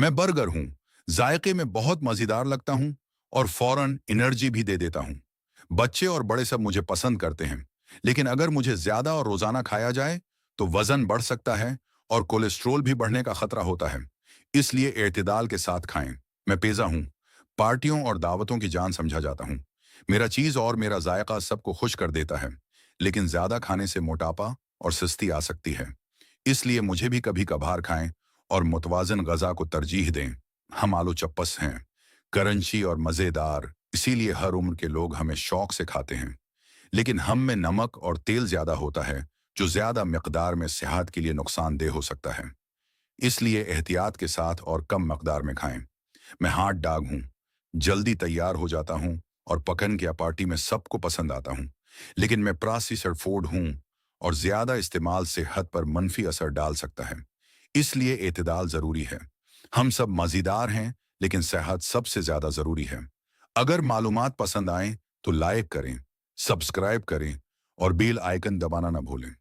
मैं बर्गर हूँ। जायके में बहुत मज़ेदार लगता हूँ और फौरन एनर्जी भी दे देता हूँ। बच्चे और बड़े सब मुझे पसंद करते हैं, लेकिन अगर मुझे ज़्यादा और रोज़ाना खाया जाए, तो वज़न बढ़ सकता है और कोलेस्ट्रॉल भी बढ़ने का खतरा होता है। इसलिए एतदाल के साथ खाएं। मैं पेज़ा हूँ। पार्टियों और दावतों की जान समझा जाता हूँ। मेरा चीज़ और मेरा जायका सबको खुश कर देता है, लेकिन ज़्यादा खाने से मोटापा और सुस्ती आ सकती है। इसलिए मुझे भी कभी कभार खाएं और मुतवाजन गज़ा को तरजीह दें। हम आलू चप्पस हैं, करंची और मज़ेदार, इसीलिए हर उम्र के लोग हमें शौक से खाते हैं। लेकिन हम में नमक और तेल ज़्यादा होता है, जो ज़्यादा मिकदार में सेहत के लिए नुकसानदेह हो सकता है। इसलिए एहतियात के साथ और कम मकदार में खाएं। मैं हाथ डाग हूँ, जल्दी तैयार हो जाता हूँ और पकन या पार्टी में सबको पसंद आता हूँ। लेकिन मैं प्रोसेस्ड फूड हूँ और ज़्यादा इस्तेमाल सेहत पर मनफी असर डाल सकता है। इसलिए एतदाल ज़रूरी है। हम सब मज़ेदार हैं, लेकिन सेहत सबसे ज़्यादा ज़रूरी है। अगर मालूमात पसंद आए तो लाइक करें, सब्सक्राइब करें और बेल आइकन दबाना ना भूलें।